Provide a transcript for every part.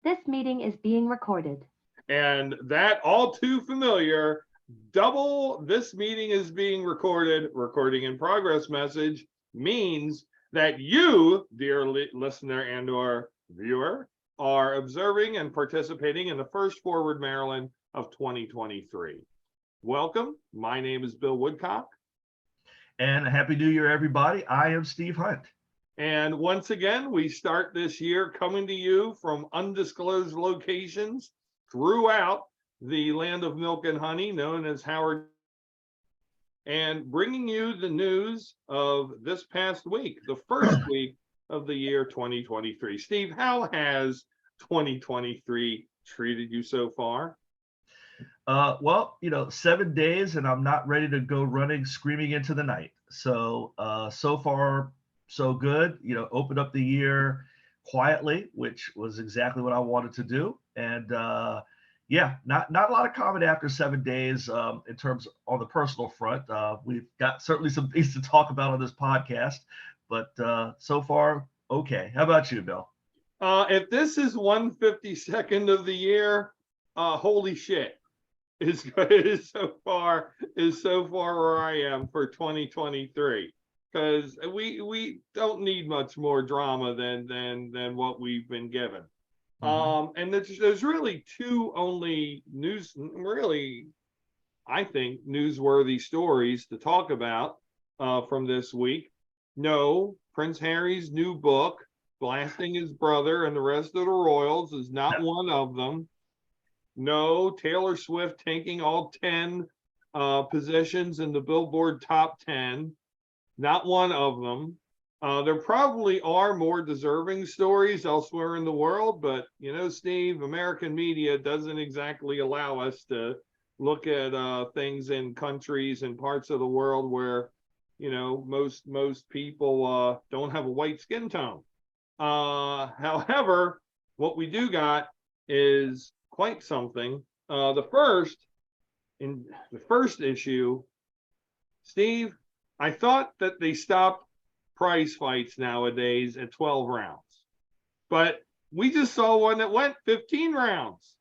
This meeting is being recorded. And that all too familiar double this meeting is being recorded, recording in progress message means that you, dear listener and or viewer, are observing and participating in the first Forward Maryland of 2023. Welcome. My name is Bill Woodcock. And Happy New Year, everybody. I am Steve Hunt. And once again, we start this year coming to you from undisclosed locations throughout the land of milk and honey, known as Howard, and bringing you the news of this past week, the first week of the year 2023. Steve, how has 2023 treated you so far? Well, 7 days and I'm not ready to go running, screaming into the night. So, so far, so good. Open up the year quietly, which was exactly what I wanted to do. And yeah, not a lot of comment after 7 days in terms on the personal front. We've got certainly some things to talk about on this podcast, but so far, okay. How about you, Bill? If this is 152nd of the year, holy shit. Is so far where I am for 2023, because we don't need much more drama than what we've been given. And there's really two only I think newsworthy stories to talk about from this week. No, Prince Harry's new book, Blasting His Brother and the Rest of the Royals, is not one of them. No, Taylor Swift taking all 10 positions in the Billboard Top 10. Not one of them. There probably are more deserving stories elsewhere in the world, but Steve, American media doesn't exactly allow us to look at things in countries and parts of the world where most people don't have a white skin tone. However, what we do got is quite something. The first issue, Steve, I thought that they stopped prize fights nowadays at 12 rounds, but we just saw one that went 15 rounds.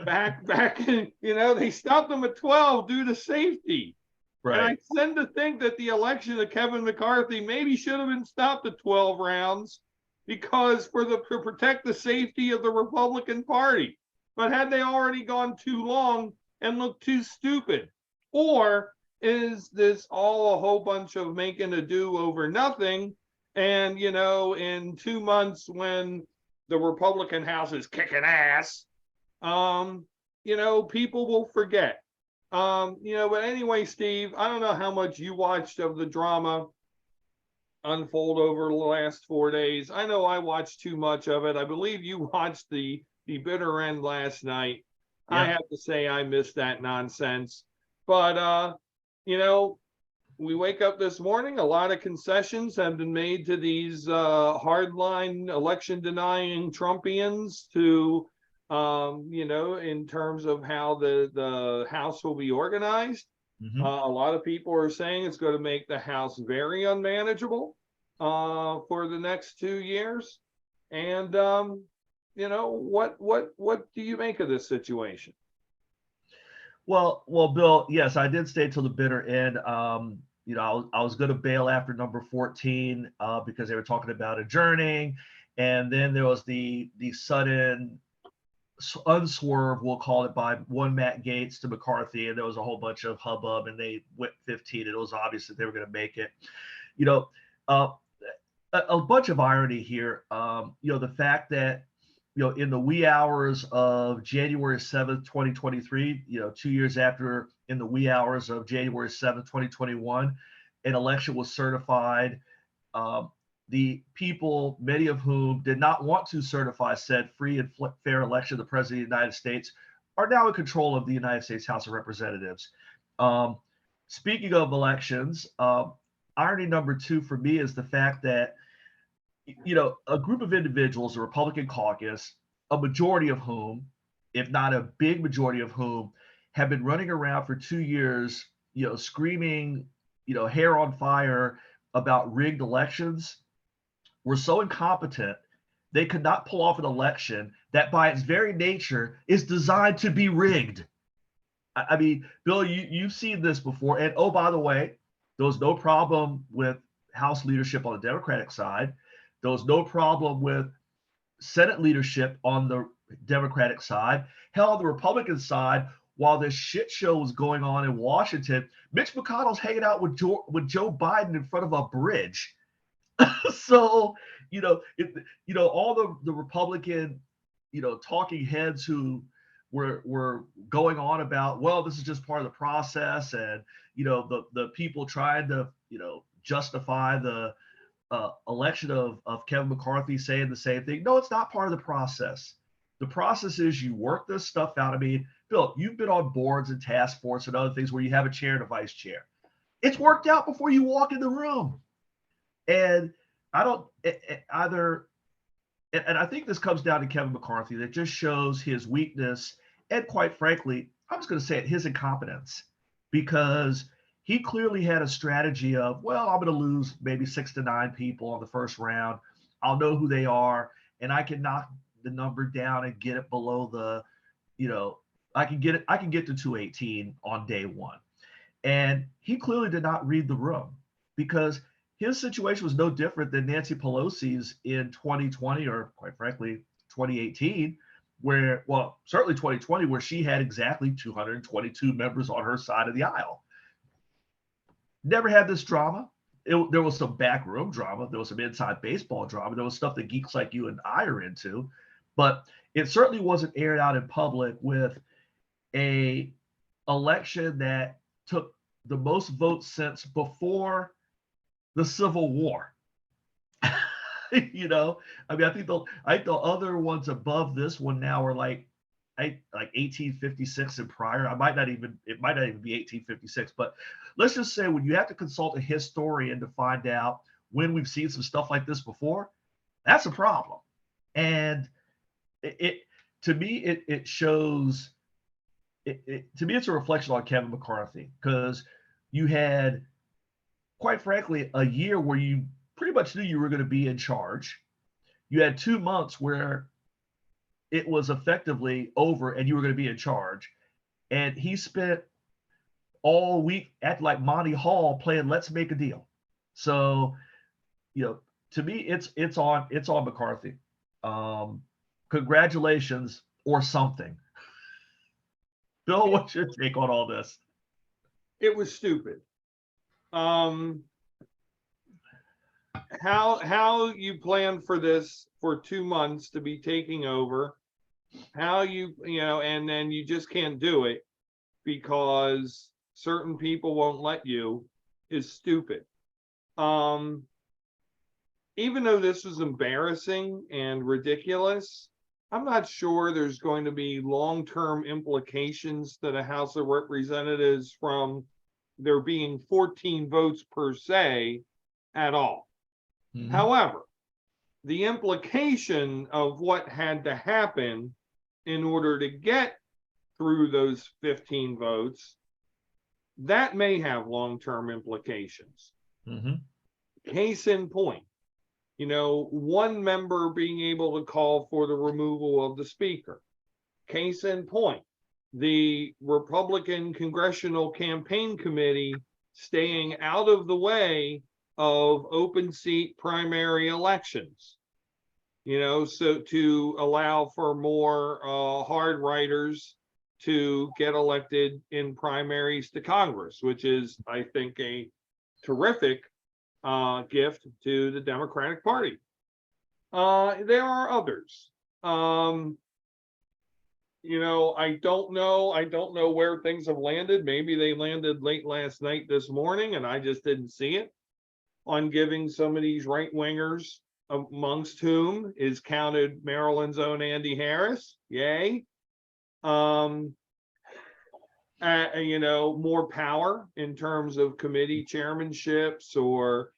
back in, they stopped them at 12 due to safety. Right. And I tend to think that the election of Kevin McCarthy maybe should have been stopped at 12 rounds because to protect the safety of the Republican Party. But had they already gone too long and looked too stupid? Or is this all a whole bunch of making a do over nothing? And, in 2 months when the Republican House is kicking ass, people will forget. But anyway, Steve, I don't know how much you watched of the drama unfold over the last 4 days. I know I watched too much of it. I believe you watched the bitter end last night. Yeah. I have to say I missed that nonsense. But, we wake up this morning, a lot of concessions have been made to these hardline election-denying Trumpians to, in terms of how the House will be organized. A lot of people are saying it's going to make the House very unmanageable for the next 2 years. And, what do you make of this situation? Well, Bill, yes, I did stay till the bitter end. I was going to bail after number 14 because they were talking about adjourning, and then there was the sudden unswerve, we'll call it, by one Matt Gaetz to McCarthy, and there was a whole bunch of hubbub, and they went 15, and it was obvious that they were going to make it. A bunch of irony here. The fact that in the wee hours of January 7th, 2023, 2 years after, in the wee hours of January 7th, 2021, an election was certified. The people, many of whom did not want to certify said free and fair election of the President of the United States, are now in control of the United States House of Representatives. Speaking of elections, irony number 2 for me is the fact that a group of individuals, the Republican caucus, a majority of whom, if not a big majority of whom, have been running around for 2 years, screaming, hair on fire about rigged elections, were so incompetent they could not pull off an election that by its very nature is designed to be rigged. I mean, Bill, you've seen this before. And oh, by the way, there was no problem with House leadership on the Democratic side. There was no problem with Senate leadership on the Democratic side. Hell, on the Republican side, while this shit show was going on in Washington, Mitch McConnell's hanging out with Joe Biden in front of a bridge. So, all the Republican, talking heads who were going on about, well, this is just part of the process, and the people trying to justify the election of Kevin McCarthy saying the same thing. No, it's not part of the process. The process is you work this stuff out. I mean, Bill, you've been on boards and task force and other things where you have a chair and a vice chair. It's worked out before you walk in the room. And I don't either. And I think this comes down to Kevin McCarthy. That just shows his weakness. And quite frankly, I'm just going to say it, his incompetence, because he clearly had a strategy of, well, I'm going to lose maybe 6 to 9 people on the first round. I'll know who they are, and I can knock the number down and get it below the, I can get to 218 on day one. And he clearly did not read the room, because his situation was no different than Nancy Pelosi's in 2020, or quite frankly, 2018, where, well, certainly 2020, where she had exactly 222 members on her side of the aisle. Never had this drama. There was some backroom drama. There was some inside baseball drama. There was stuff that geeks like you and I are into, but it certainly wasn't aired out in public with a election that took the most votes since before the Civil War. I mean, I think the other ones above this one now are like 1856 and prior. It might not even be 1856, but let's just say when you have to consult a historian to find out when we've seen some stuff like this before, that's a problem. And to me, it shows, to me, it's a reflection on Kevin McCarthy, because you had, quite frankly, a year where you pretty much knew you were going to be in charge. You had 2 months where it was effectively over and you were going to be in charge. And he spent all week at like Monty Hall playing Let's Make a Deal. So, to me, it's on McCarthy. Congratulations or something. Bill, what's your take on all this? It was stupid. How you plan for this for 2 months to be taking over, and then you just can't do it because certain people won't let you, is stupid. Even though this was embarrassing and ridiculous, I'm not sure there's going to be long-term implications to the House of Representatives from there being 14 votes per se at all. Mm-hmm. However, the implication of what had to happen in order to get through those 15 votes, that may have long-term implications. Mm-hmm. Case in point, one member being able to call for the removal of the speaker. Case in point, the Republican Congressional Campaign Committee staying out of the way of open seat primary elections, so to allow for more hard writers to get elected in primaries to Congress, which is, I think, a terrific gift to the Democratic Party. There are others. I don't know where things have landed. Maybe they landed late last night, this morning, and I just didn't see it, on giving some of these right-wingers, amongst whom is counted Maryland's own Andy Harris, yay, more power in terms of committee chairmanships or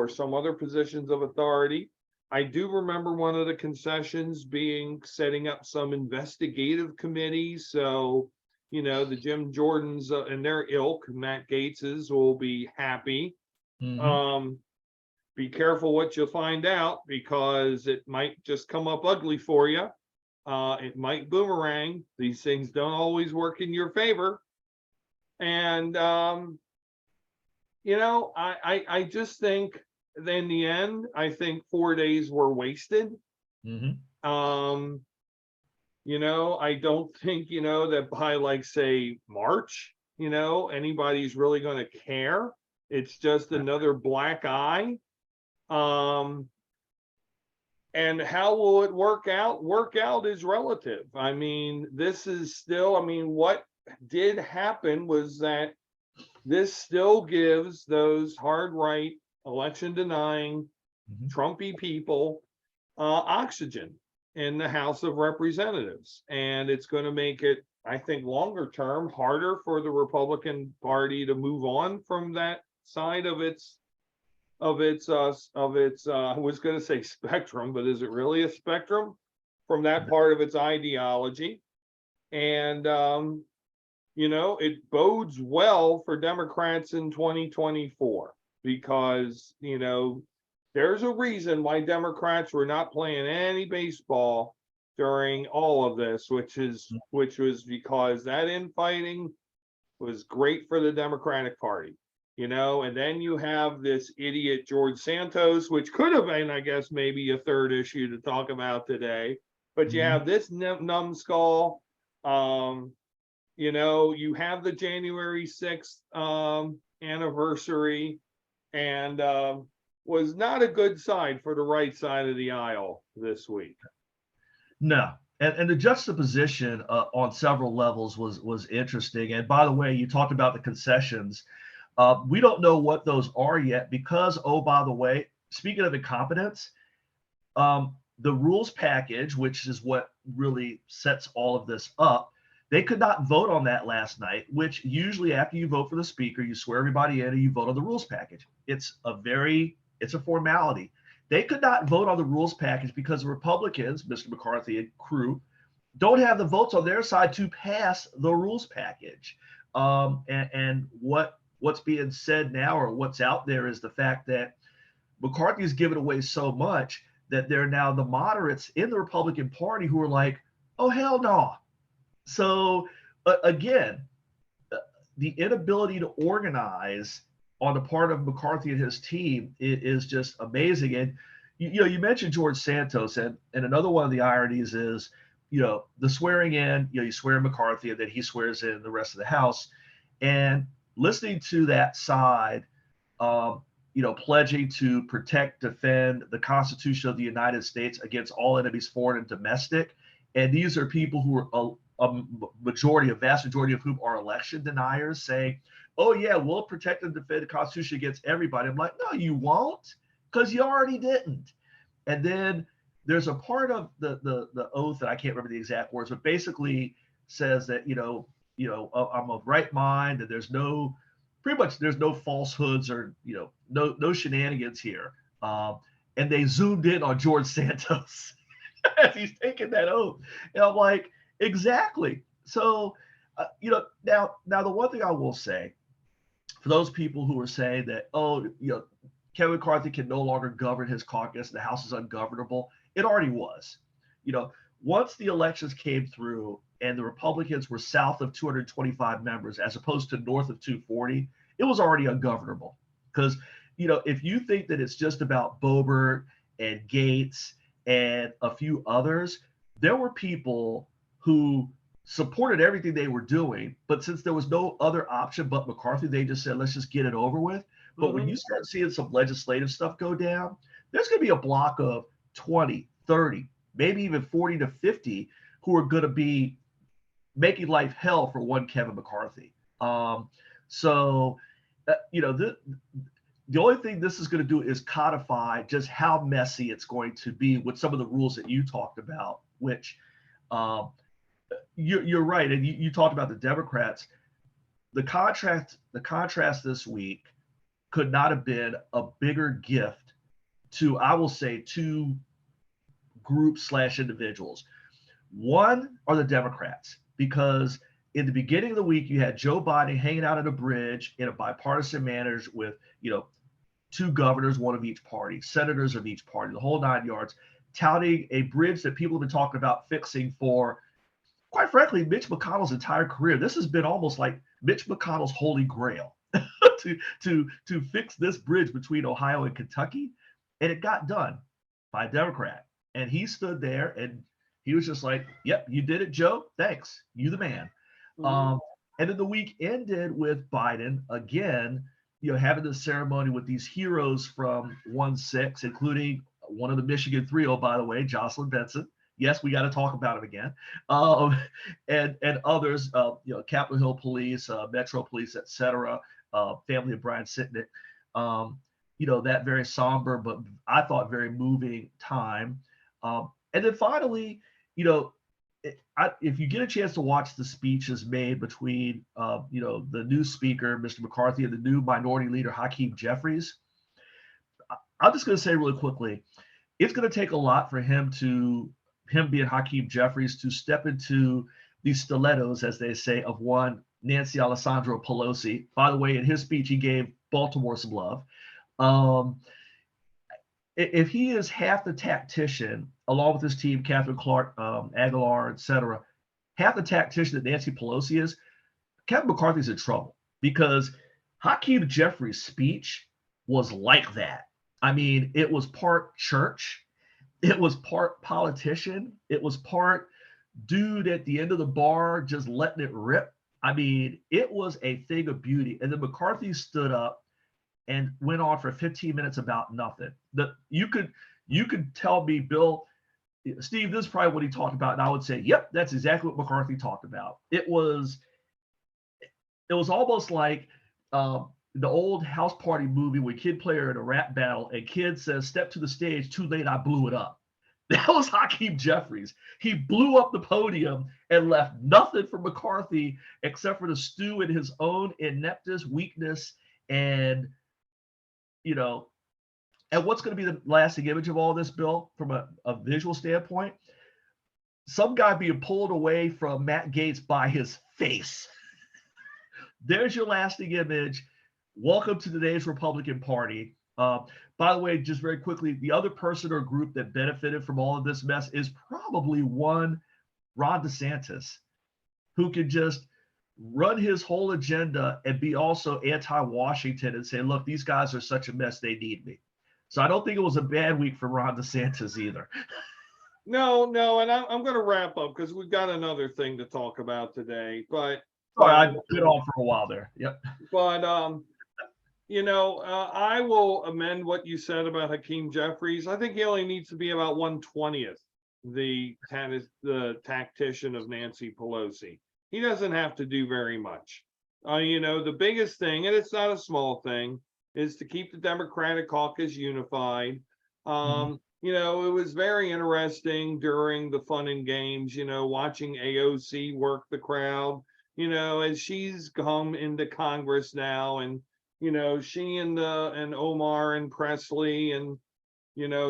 some other positions of authority. I do remember one of the concessions being setting up some investigative committees. So, the Jim Jordans and their ilk, Matt Gaetz's, will be happy. Mm-hmm. be careful what you find out, because it might just come up ugly for you. It might boomerang. These things don't always work in your favor. And, I just think in the end, I think 4 days were wasted. Mm-hmm. I don't think, that by, like, say, March, anybody's really going to care. It's just another black eye. And how will it work out? Work out is relative. I mean, this is still, what did happen was that this still gives those hard right, election denying, Trumpy people oxygen in the House of Representatives. And it's going to make it, I think, longer term harder for the Republican Party to move on from that side of its I was going to say spectrum, but is it really a spectrum? From that part of its ideology. And it bodes well for Democrats in 2024, because there's a reason why Democrats were not playing any baseball during all of this, which was because that infighting was great for the Democratic Party. And then you have this idiot George Santos, which could have been, I guess, maybe a third issue to talk about today. But you have this numbskull. You have the January 6th anniversary, and was not a good sign for the right side of the aisle this week. No. And the juxtaposition on several levels was interesting. And by the way, you talked about the concessions. We don't know what those are yet because, oh, by the way, speaking of incompetence, the rules package, which is what really sets all of this up, they could not vote on that last night, which usually after you vote for the speaker, you swear everybody in and you vote on the rules package. It's a formality. They could not vote on the rules package because the Republicans, Mr. McCarthy and crew, don't have the votes on their side to pass the rules package. And what's being said now, or what's out there, is the fact that McCarthy has given away so much that they're now the moderates in the Republican Party who are like, oh, hell no. So again, the inability to organize on the part of McCarthy and his team is just amazing. And, you mentioned George Santos, and another one of the ironies is, the swearing in, you swear in McCarthy and then he swears in the rest of the House. And listening to that side, pledging to protect, defend the Constitution of the United States against all enemies, foreign and domestic. And these are people who are a vast majority of whom are election deniers, saying, oh, yeah, we'll protect and defend the Constitution against everybody. I'm like, no, you won't, because you already didn't. And then there's a part of the oath that I can't remember the exact words, but basically says that, I'm of right mind, and there's no falsehoods or, no shenanigans here. And they zoomed in on George Santos as he's taking that oath. And I'm like, exactly. So, now the one thing I will say, for those people who are saying that, Kevin McCarthy can no longer govern his caucus, the House is ungovernable, it already was. Once the elections came through and the Republicans were south of 225 members as opposed to north of 240, it was already ungovernable. Because, if you think that it's just about Boebert and Gates and a few others, there were people who supported everything they were doing, but since there was no other option but McCarthy, they just said, let's just get it over with. But when you start seeing some legislative stuff go down, there's going to be a block of 20, 30, maybe even 40 to 50 who are going to be making life hell for one Kevin McCarthy. The only thing this is going to do is codify just how messy it's going to be with some of the rules that you talked about, which you're right. And you talked about the Democrats. The contrast this week could not have been a bigger gift to, I will say, two groups / individuals. One are the Democrats, because in the beginning of the week, you had Joe Biden hanging out at a bridge in a bipartisan manner with, two governors, one of each party, senators of each party, the whole 9 yards, touting a bridge that people have been talking about fixing for, quite frankly, Mitch McConnell's entire career. This has been almost like Mitch McConnell's holy grail to fix this bridge between Ohio and Kentucky. And it got done by a Democrat. And he stood there and he was just like, yep, you did it, Joe. Thanks. You the man. Mhm. And then the week ended with Biden again, having the ceremony with these heroes from 1-6, including one of the Michigan 3-0, by the way, Jocelyn Benson. Yes, we got to talk about it again. And others, Capitol Hill Police, Metro Police, et cetera, family of Brian Sitnick. That very somber, but I thought very moving time. And then finally, if you get a chance to watch the speeches made between, the new speaker, Mr. McCarthy, and the new minority leader, Hakeem Jeffries, I'm just going to say really quickly, it's going to take a lot for him being Hakeem Jeffries to step into these stilettos, as they say, of one Nancy Alessandro Pelosi. By the way, in his speech, he gave Baltimore some love. If he is half the tactician, along with his team, Catherine Clark, Aguilar, et cetera, half the tactician that Nancy Pelosi is, Kevin McCarthy's in trouble, because Hakeem Jeffries' speech was like that. I mean, it was part church, it was part politician, it was part dude at the end of the bar just letting it rip. I mean, it was a thing of beauty. And then McCarthy stood up and went on for 15 minutes about nothing. You could tell me, Bill, Steve, this is probably what he talked about, and I would say, yep, that's exactly what McCarthy talked about. It was almost like the old house party movie where kid player in a rap battle and kid says, "Step to the stage, too late, I blew it up." That was Hakeem Jeffries. He blew up the podium and left nothing for McCarthy except for to stew in his own ineptness, weakness, and and what's going to be the lasting image of all this, Bill, from a visual standpoint? Some guy being pulled away from Matt Gaetz by his face. There's your lasting image. Welcome to today's Republican Party. By the way, just very quickly, the other person or group that benefited from all of this mess is probably one Ron DeSantis, who can just run his whole agenda and be also anti-Washington and say, look, these guys are such a mess, they need me. So I don't think it was a bad week for Ron DeSantis either. No, and I'm going to wrap up because we've got another thing to talk about today. But Sorry, I've been on for a while there. Yep. But I will amend what you said about Hakeem Jeffries. I think he only needs to be about 1/20th the tactician of Nancy Pelosi. He doesn't have to do very much. The biggest thing, and it's not a small thing, is to keep the Democratic caucus unified. It was very interesting during the fun and games, watching AOC work the crowd, as she's come into Congress now, and she and Omar and Presley and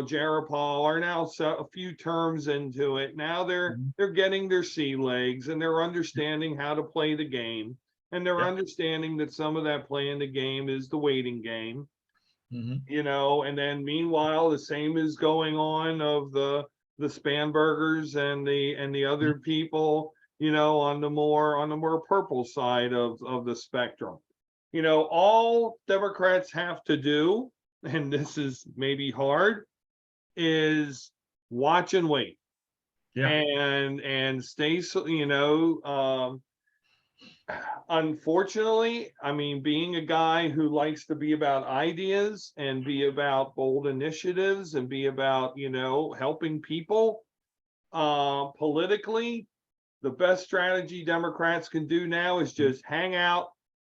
Jared Paul are now a few terms into it. Now they're getting their sea legs, and they're understanding how to play the game, and they're understanding that some of that playing the game is the waiting game. And then meanwhile, the same is going on of the Spanbergers and the other people, on the more purple side of the spectrum. All Democrats have to do, and this is maybe hard, is watch and wait. And stay, unfortunately, I mean, being a guy who likes to be about ideas and be about bold initiatives and be about, helping people politically, the best strategy Democrats can do now is just hang out,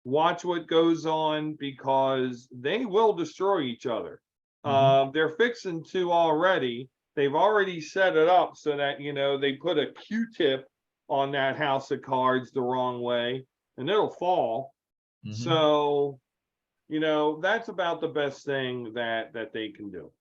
watch what goes on, because they will destroy each other. They're fixing to already. They've already set it up so that, they put a Q-tip on that house of cards the wrong way and it'll fall. So, that's about the best thing that they can do.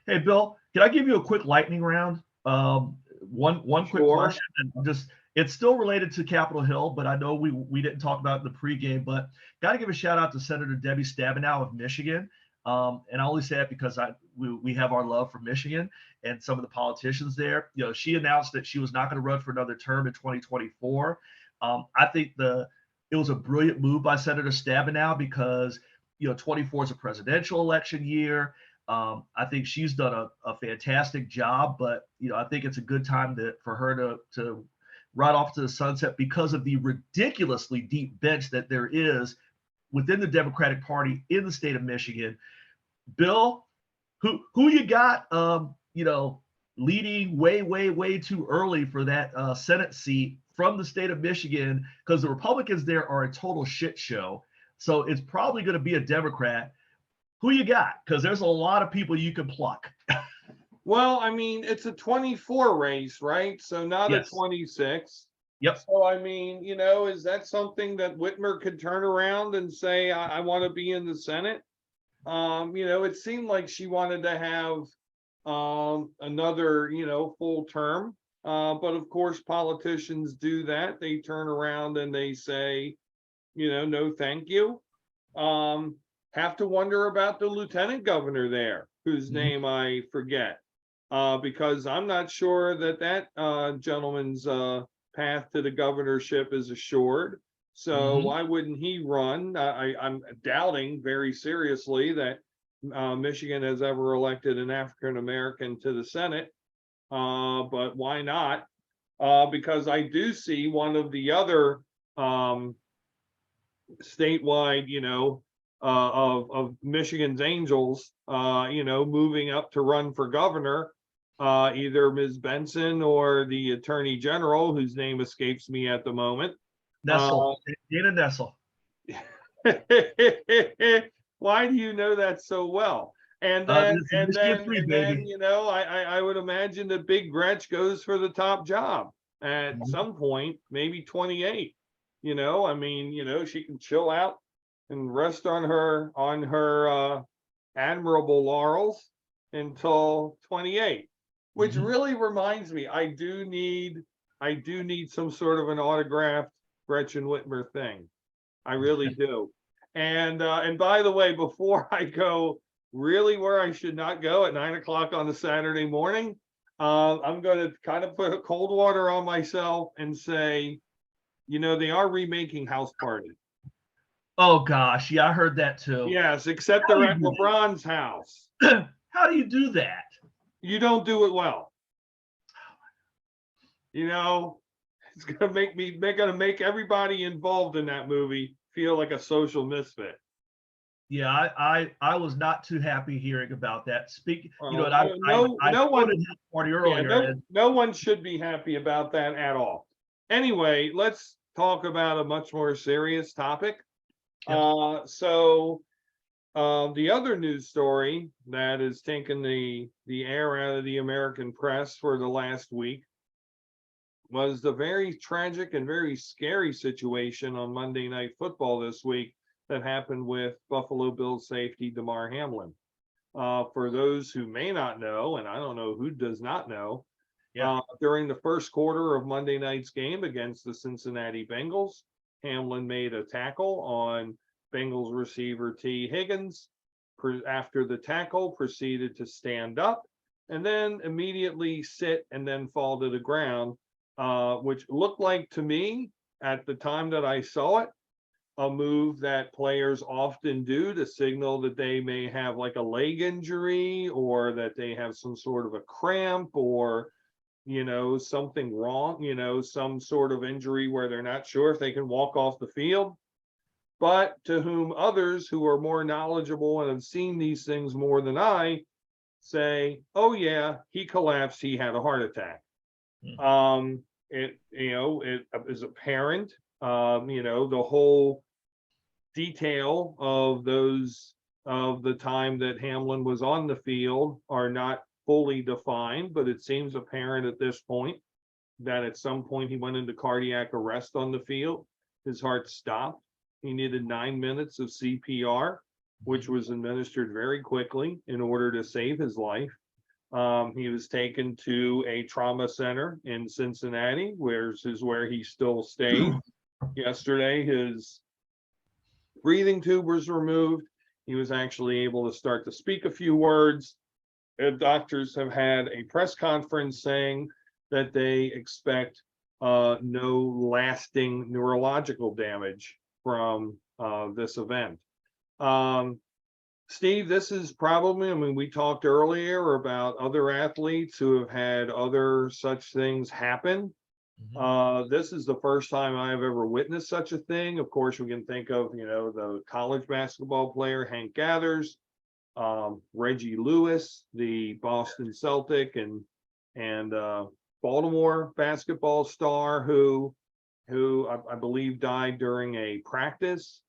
Hey, Bill, can I give you a quick lightning round? One quick question, and it's still related to Capitol Hill, but I know we didn't talk about it in the pregame, but got to give a shout out to Senator Debbie Stabenow of Michigan. And I only say that because we have our love for Michigan and some of the politicians there. You know, she announced that she was not going to run for another term in 2024. I think it was a brilliant move by Senator Stabenow because, you know, 24 is a presidential election year. I think she's done a fantastic job, but, you know, I think it's a good time for her to ride off to the sunset because of the ridiculously deep bench that there is within the Democratic Party in the state of Michigan. Bill, who you got, you know, leading way too early for that Senate seat from the state of Michigan, because the Republicans there are a total shit show. So it's probably going to be a Democrat. Who you got? Because there's a lot of people you can pluck. Well, I mean, it's a 24 race, right? So not Yes. a 26. Yep. So, I mean, you know, is that something that Whitmer could turn around and say, I want to be in the Senate? You know, it seemed like she wanted to have another, you know, full term. But of course, politicians do that. They turn around and they say, you know, no, thank you. Have to wonder about the lieutenant governor there, whose name I forget, because I'm not sure that gentleman's path to the governorship is assured. So why wouldn't he run? I'm doubting very seriously that Michigan has ever elected an African American to the Senate. But why not? Because I do see one of the other statewide, you know, of Michigan's Angels, you know, moving up to run for governor, either Ms. Benson or the Attorney General, whose name escapes me at the moment. Nessel, Dana Nessel. Why do you know that so well? And then, you know, I would imagine that Big Gretch goes for the top job at some point, maybe 28. You know, I mean, you know, she can chill out and rest on her admirable laurels until 28. Which really reminds me, I do need some sort of an autographed Gretchen Whitmer thing. I really do. And by the way, before I go really where I should not go at 9 o'clock on a Saturday morning, I'm going to kind of put a cold water on myself and say, you know, they are remaking House Party. Oh gosh, yeah, I heard that too. Yes, except they're at LeBron's house. How do you do that? You don't do it well. You know, it's gonna make everybody involved in that movie feel like a social misfit. Yeah, I was not too happy hearing about that. Well, you know, I no one party earlier. No one should be happy about that at all. Anyway, let's talk about a much more serious topic. Yep. So the other news story that has taken the air out of the American press for the last week was the very tragic and very scary situation on Monday Night Football this week that happened with Buffalo Bills safety Damar Hamlin. For those who may not know, and I don't know who does not know, during the first quarter of Monday night's game against the Cincinnati Bengals, Hamlin made a tackle on Bengals receiver T. Higgins. After the tackle, proceeded to stand up and then immediately sit and then fall to the ground, which looked like to me at the time that I saw it, a move that players often do to signal that they may have like a leg injury or that they have some sort of a cramp or, you know, something wrong, you know, some sort of injury where they're not sure if they can walk off the field. But to whom others who are more knowledgeable and have seen these things more than I say, oh yeah, he collapsed, he had a heart attack. It is apparent, you know, the whole detail of the time that Hamlin was on the field are not fully defined, but it seems apparent at this point that at some point he went into cardiac arrest on the field. His heart stopped. He needed 9 minutes of CPR, which was administered very quickly in order to save his life. He was taken to a trauma center in Cincinnati, where he still stayed. Yesterday, his breathing tube was removed. He was actually able to start to speak a few words. Doctors have had a press conference saying that they expect no lasting neurological damage from this event. Steve, this is probably, I mean, we talked earlier about other athletes who have had other such things happen. This is the first time I've ever witnessed such a thing. Of course, we can think of, the college basketball player, Hank Gathers, Reggie Lewis, the Boston Celtic and Baltimore basketball star who I believe died during a practice.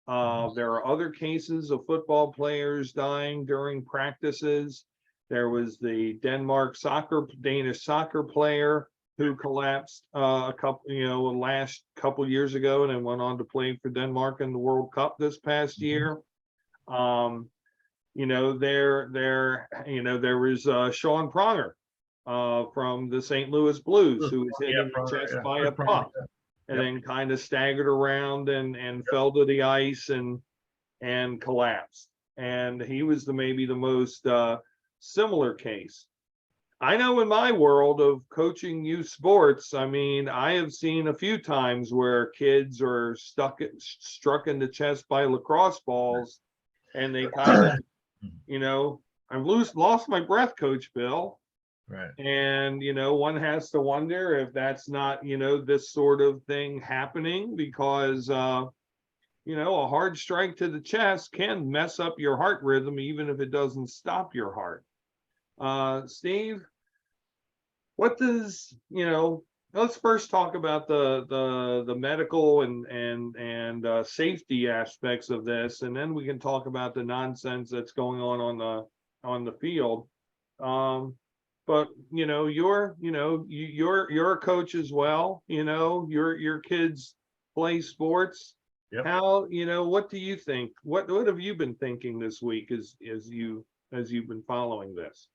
There are other cases of football players dying during practices. There was the Danish soccer player who collapsed last couple years ago and then went on to play for Denmark in the World Cup this past year. There was Sean Pronger from the St. Louis Blues who was hit in the chest by a puck and then kind of staggered around and fell to the ice and collapsed. And he was maybe the most similar case. I know in my world of coaching youth sports, I mean, I have seen a few times where kids are struck in the chest by lacrosse balls and they kind of, I've lost my breath, Coach Bill. Right. And, one has to wonder if that's not, this sort of thing happening because, a hard strike to the chest can mess up your heart rhythm, even if it doesn't stop your heart. Steve, what does, let's first talk about the medical and safety aspects of this, and then we can talk about the nonsense that's going on the field. But you're a coach as well. Your kids play sports. Yep. How what do you think? What have you been thinking this week as you've been following this?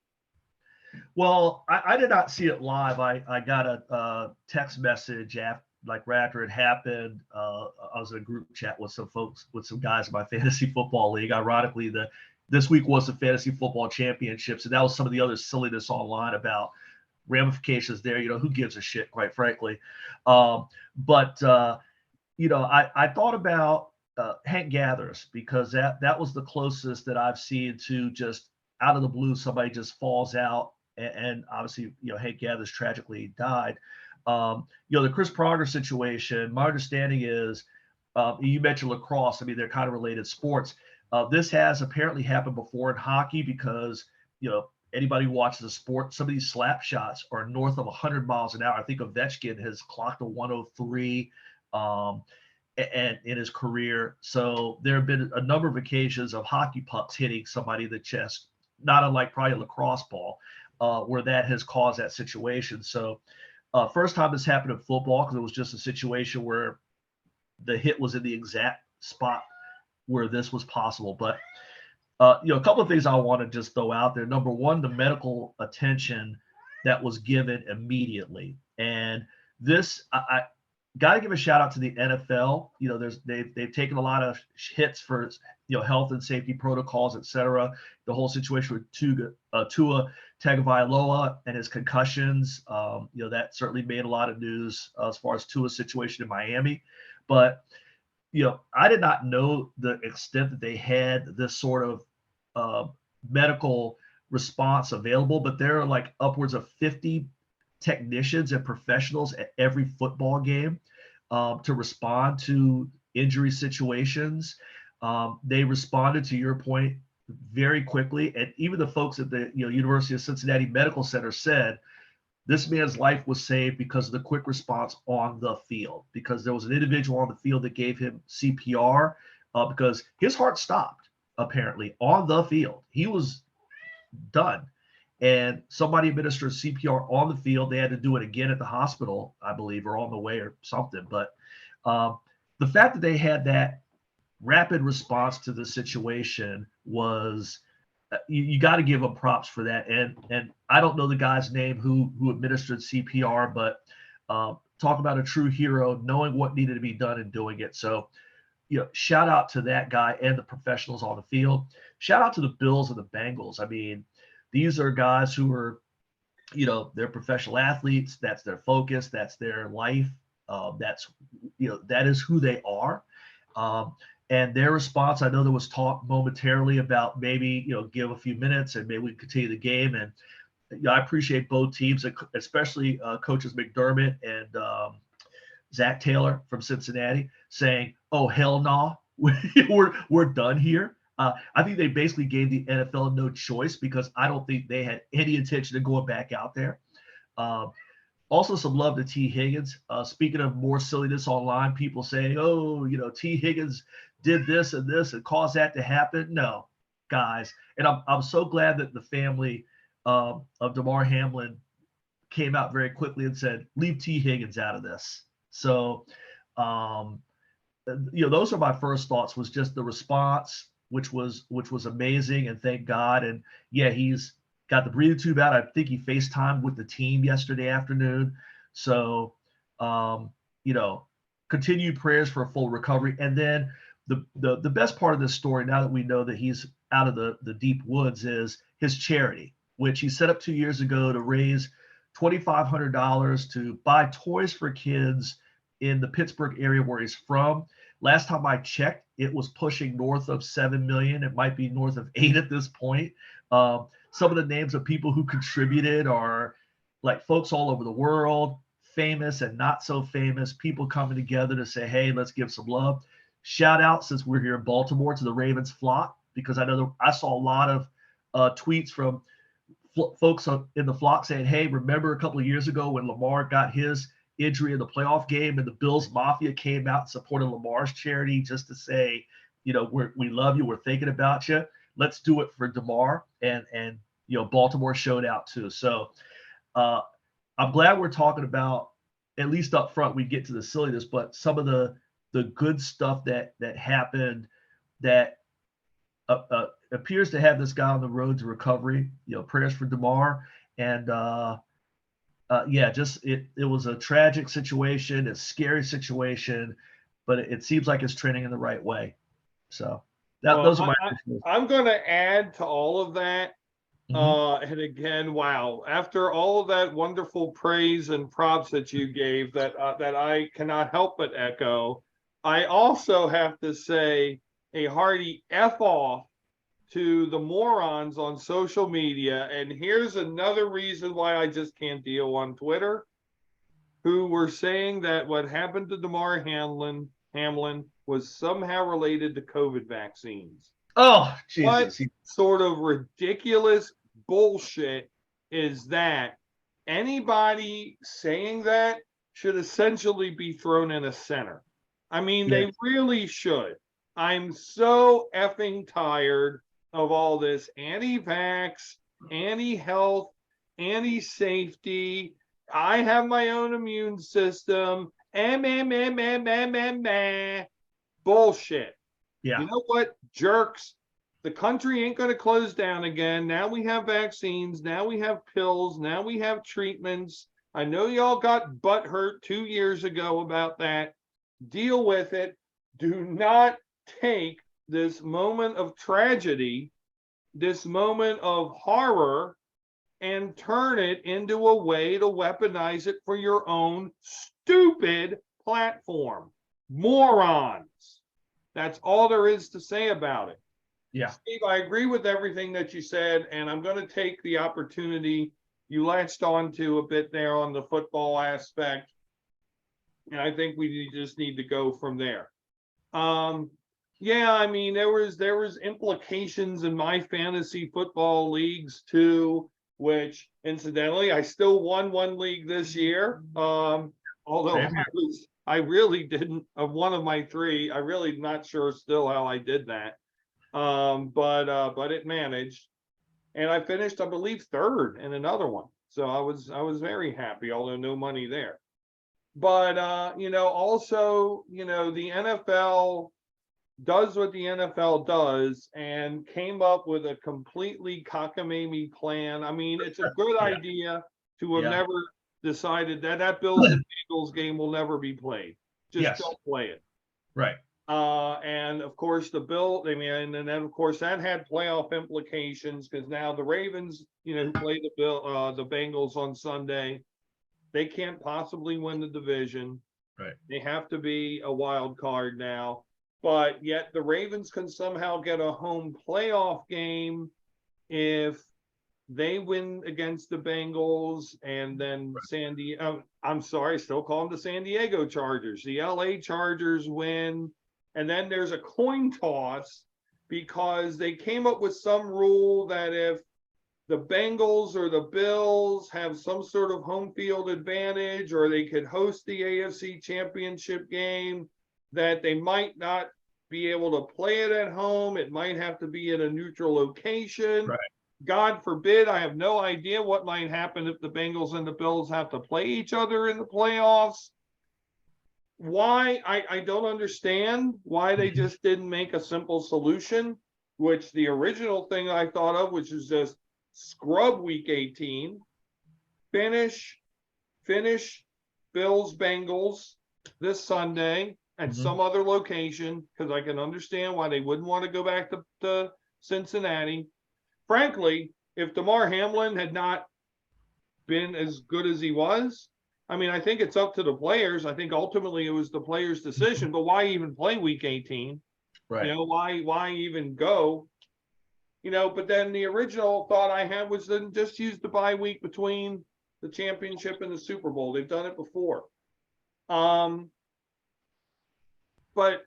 Well, I did not see it live. I got a text message right after it happened. I was in a group chat with some folks, with some guys in my fantasy football league. Ironically, this week was the fantasy football championships, and that was some of the other silliness online about ramifications there. Who gives a shit, quite frankly. I thought about Hank Gathers because that was the closest that I've seen to just out of the blue somebody just falls out, and obviously Hank Gathers tragically died. The Chris Pronger situation, my understanding is, you mentioned lacrosse. I mean, they're kind of related sports. This has apparently happened before in hockey because, anybody who watches the sport, some of these slap shots are north of 100 miles an hour. I think Ovechkin has clocked a 103 and in his career. So there have been a number of occasions of hockey pucks hitting somebody in the chest, not unlike probably a lacrosse ball, where that has caused that situation. So first time this happened in football because it was just a situation where the hit was in the exact spot where this was possible. But a couple of things I want to just throw out there. Number one, the medical attention that was given immediately. And this, I got to give a shout out to the NFL. They've taken a lot of hits for health and safety protocols, et cetera. The whole situation with Tua Tagovailoa and his concussions, that certainly made a lot of news as far as Tua's situation in Miami. But I did not know the extent that they had this sort of medical response available, but there are like upwards of 50 technicians and professionals at every football game to respond to injury situations. They responded, to your point, very quickly. And even the folks at the University of Cincinnati Medical Center said, this man's life was saved because of the quick response on the field, because there was an individual on the field that gave him CPR because his heart stopped, apparently, on the field. He was done. And somebody administered CPR on the field. They had to do it again at the hospital, I believe, or on the way or something. But the fact that they had that rapid response to the situation was you got to give them props for that. And I don't know the guy's name who administered CPR, but talk about a true hero, knowing what needed to be done and doing it. So shout out to that guy and the professionals on the field. Shout out to the Bills and the Bengals. I mean, these are guys who are, they're professional athletes. That's their focus. That's their life. That is who they are. And their response, I know there was talk momentarily about maybe, give a few minutes and maybe we continue the game. And I appreciate both teams, especially coaches McDermott and Zach Taylor from Cincinnati saying, "Oh, hell no, we're done here." I think they basically gave the NFL no choice because I don't think they had any intention of going back out there. Also, some love to T. Higgins. Speaking of more silliness online, people saying, "Oh, T. Higgins did this and caused that to happen." No, guys, and I'm so glad that the family of Damar Hamlin came out very quickly and said, "Leave T. Higgins out of this." So, those are my first thoughts. Was just the response, which was amazing, and thank God. And yeah, he's got the breathing tube out. I think he FaceTimed with the team yesterday afternoon. So, continued prayers for a full recovery. And then the best part of this story, now that we know that he's out of the deep woods, is his charity, which he set up 2 years ago to raise $2,500 to buy toys for kids in the Pittsburgh area where he's from. Last time I checked, it was pushing north of 7 million. It might be north of 8 at this point. Some of the names of people who contributed are like folks all over the world, famous and not so famous, people coming together to say, hey, let's give some love. Shout out, since we're here in Baltimore, to the Ravens flock, because I know I saw a lot of tweets from folks in the flock saying, hey, remember a couple of years ago when Lamar got his injury in the playoff game and the Bills Mafia came out and supported Lamar's charity just to say, we love you, we're thinking about you. Let's do it for Damar, and Baltimore showed out too. So I'm glad we're talking about, at least up front, we get to the silliness, but some of the good stuff that happened that appears to have this guy on the road to recovery. Prayers for Damar. And it was a tragic situation, a scary situation, but it seems like it's trending in the right way. So those are my. I'm going to add to all of that. Mm-hmm. And again, wow! After all of that wonderful praise and props that you gave, that I cannot help but echo, I also have to say a hearty F off to the morons on social media. And here's another reason why I just can't deal on Twitter, who were saying that what happened to Damar Hamlin was somehow related to COVID vaccines. Oh, Jesus. What sort of ridiculous bullshit is that? Anybody saying that should essentially be thrown in a center. I mean, Yeah. They really should. I'm so effing tired of all this anti-vax, anti-health, anti-safety. I have my own immune system. Bullshit. Yeah. You know what, jerks? The country ain't going to close down again. Now we have vaccines. Now we have pills. Now we have treatments. I know y'all got butthurt 2 years ago about that. Deal with it. Do not take this moment of tragedy, this moment of horror, and turn it into a way to weaponize it for your own stupid platform. Morons. That's all there is to say about it. Yeah. Steve, I agree with everything that you said, and I'm going to take the opportunity you latched onto a bit there on the football aspect, and I think we just need to go from there. Yeah, I mean, there was implications in my fantasy football leagues too, which incidentally I still won one league this year. Although I really didn't, of one of my three, I really not sure still how I did that. But it managed, and I finished, I believe, third in another one. So I was very happy, although no money there. But also, the NFL does what the NFL does and came up with a completely cockamamie plan. I mean, it's a good idea to have never decided that Bills and Eagles game will never be played. Just don't play it. Right. And of course I mean, and then of course that had playoff implications because now the Ravens, who play the Bengals on Sunday, they can't possibly win the division. Right. They have to be a wild card now, but yet the Ravens can somehow get a home playoff game if they win against the Bengals, and then I'm sorry, still call them the San Diego Chargers. The LA Chargers win, and then there's a coin toss because they came up with some rule that if the Bengals or the Bills have some sort of home field advantage, or they could host the AFC Championship game, that they might not be able to play it at home. It might have to be in a neutral location. Right. God forbid, I have no idea what might happen if the Bengals and the Bills have to play each other in the playoffs. Why? I don't understand why they just didn't make a simple solution, which the original thing I thought of, which is just scrub week 18, finish Bills Bengals this Sunday at some other location, because I can understand why they wouldn't want to go back to Cincinnati. Frankly, if Damar Hamlin had not been as good as he was, I mean, I think it's up to the players. I think ultimately it was the players' decision, but why even play week 18? Right. Why even go? But then the original thought I had was then just use the bye week between the championship and the Super Bowl. They've done it before. But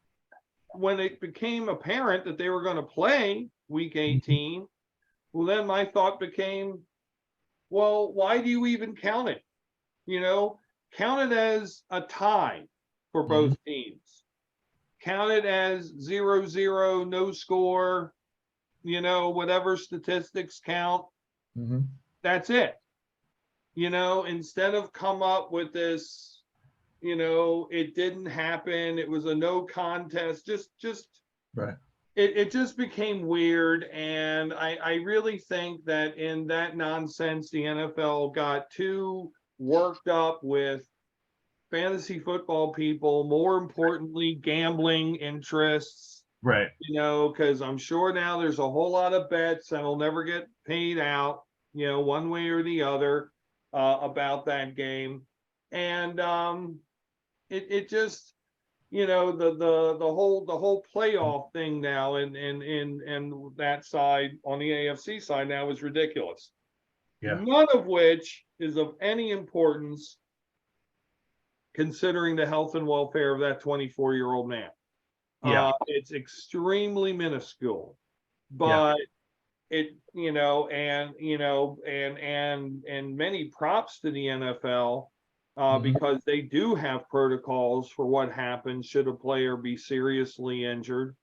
when it became apparent that they were going to play week 18, well, then my thought became, well, why do you even count it? Count it as a tie for both teams. Count it as 0-0, no score, whatever statistics count. That's it. Instead of come up with this, it didn't happen. It was a no contest. Just Right. It just became weird. And I really think that in that nonsense, the NFL got too worked up with fantasy football people, more importantly, gambling interests. Right. Because I'm sure now there's a whole lot of bets that'll never get paid out, one way or the other, about that game. And it just, the whole playoff thing now and that side on the AFC side now is ridiculous. Yeah. None of which is of any importance considering the health and welfare of that 24-year-old man. Yeah. It's extremely minuscule, but and many props to the NFL because they do have protocols for what happens should a player be seriously injured.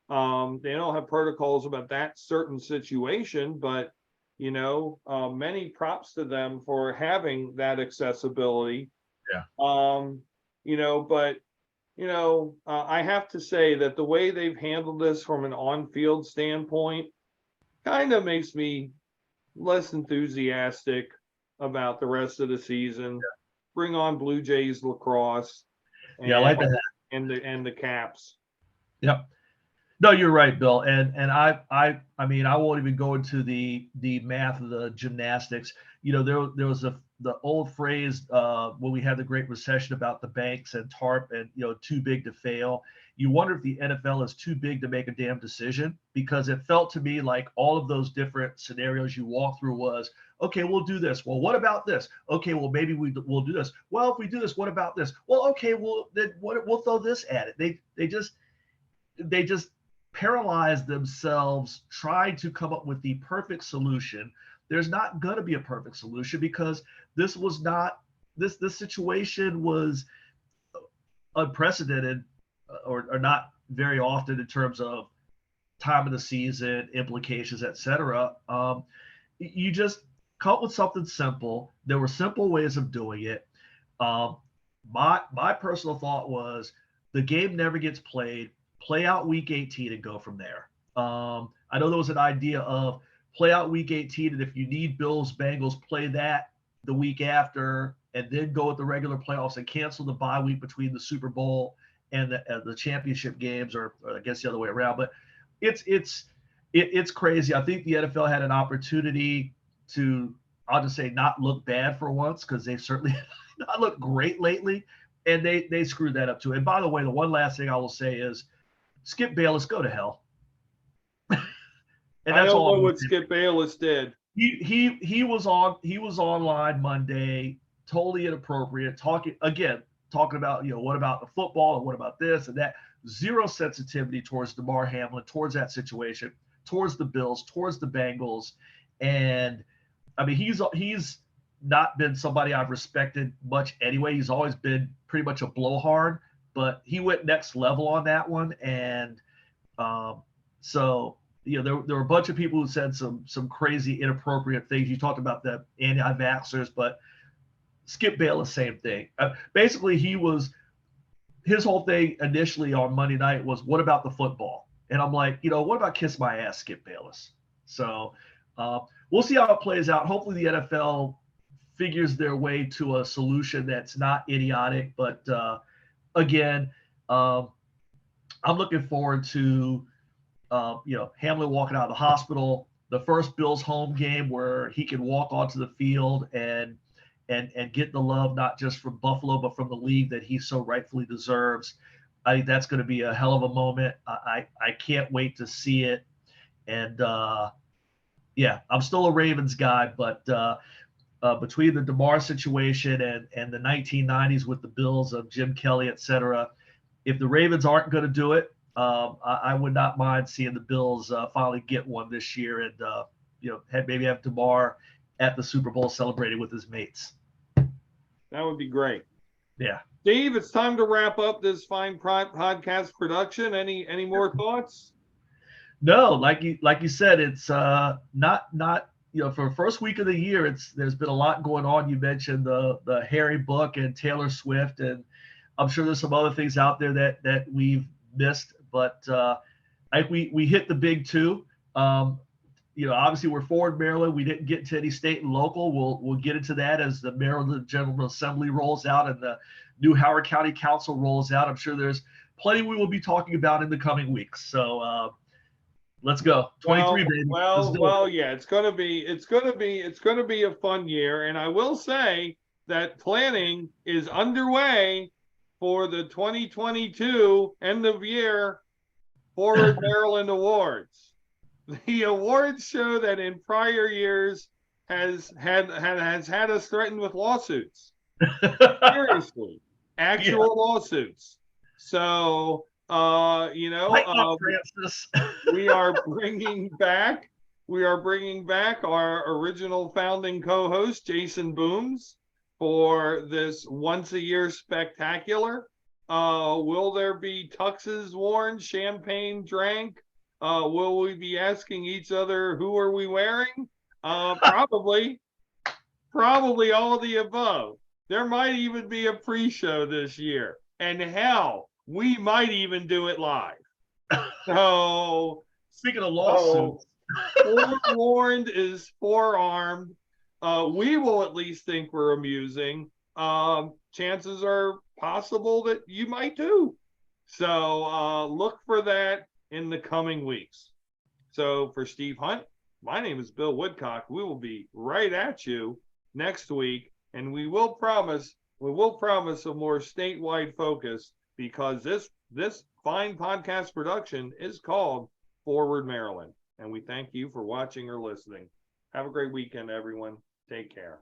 They don't have protocols about that certain situation, but many props to them for having that accessibility. Yeah. But I have to say that the way they've handled this from an on-field standpoint kind of makes me less enthusiastic about the rest of the season. Yeah. Bring on Blue Jays lacrosse. I like that. And the Caps. Yep. No, you're right, Bill. And I mean, I won't even go into the math of the gymnastics. There was the old phrase when we had the Great Recession about the banks and TARP and too big to fail. You wonder if the NFL is too big to make a damn decision, because it felt to me like all of those different scenarios you walk through was, okay, we'll do this. Well, what about this? Okay, well, maybe we'll do this. Well, if we do this, what about this? Well, okay, well, then we'll throw this at it. They just paralyzed themselves trying to come up with the perfect solution. There's not going to be a perfect solution because this was not this situation was unprecedented or not very often in terms of time of the season, implications, etc. You just come up with something simple. There were simple ways of doing it. My personal thought was the game never gets played. Play out week 18 and go from there. I know there was an idea of play out week 18, and if you need Bills, Bengals, play that the week after, and then go with the regular playoffs and cancel the bye week between the Super Bowl and the championship games, or I guess the other way around. But it's crazy. I think the NFL had an opportunity to, I'll just say, not look bad for once, because they've certainly not looked great lately, and they screwed that up too. And by the way, the one last thing I will say is, Skip Bayless, go to hell. And I that's don't all know I'm what saying. Skip Bayless did. He was online Monday, totally inappropriate, talking about, what about the football and what about this and that. Zero sensitivity towards Damar Hamlin, towards that situation, towards the Bills, towards the Bengals. And I mean, he's not been somebody I've respected much anyway. He's always been pretty much a blowhard, but he went next level on that one. And so, there were a bunch of people who said some crazy, inappropriate things. You talked about the anti-vaxxers, but Skip Bayless, same thing. Basically, his whole thing initially on Monday night was, what about the football? And I'm like, what about kiss my ass, Skip Bayless? So we'll see how it plays out. Hopefully the NFL figures their way to a solution that's not idiotic. But again, I'm looking forward to Hamlin walking out of the hospital, the first Bills home game where he can walk onto the field and get the love, not just from Buffalo, but from the league that he so rightfully deserves. I think that's going to be a hell of a moment. I can't wait to see it. And I'm still a Ravens guy, but between the Damar situation and the 1990s with the Bills of Jim Kelly, et cetera, if the Ravens aren't going to do it, I would not mind seeing the Bills finally get one this year, and maybe have Damar at the Super Bowl celebrating with his mates. That would be great. Yeah. Steve, it's time to wrap up this fine podcast production. Any more thoughts? No, like you said, it's not for the first week of the year. There's been a lot going on. You mentioned the Harry book and Taylor Swift, and I'm sure there's some other things out there that we've missed, but I think we hit the big two. Obviously we're Forward Maryland. We didn't get to any state and local. We'll get into that as the Maryland General Assembly rolls out and the new Howard County Council rolls out. I'm sure there's plenty we will be talking about in the coming weeks. So let's go. 23, baby. Yeah, it's gonna be a fun year. And I will say that planning is underway for the 2022 end of year Forward Maryland Awards. The awards show that in prior years has had us threatened with lawsuits. Seriously, actual lawsuits. So Francis. we are bringing back our original founding co-host Jason Booms for this once a year spectacular. Will there be tuxes worn, champagne drank? Will we be asking each other, who are we wearing? Probably all of the above. There might even be a pre-show this year. And hell, we might even do it live. So, speaking of lawsuits, forewarned is forearmed. We will at least think we're amusing. Chances are possible that you might too. So look for that in the coming weeks. So for Steve Hunt, my name is Bill Woodcock. We will be right at you next week, and we will promise a more statewide focus, because this fine podcast production is called Forward Maryland. And we thank you for watching or listening. Have a great weekend, everyone. Take care.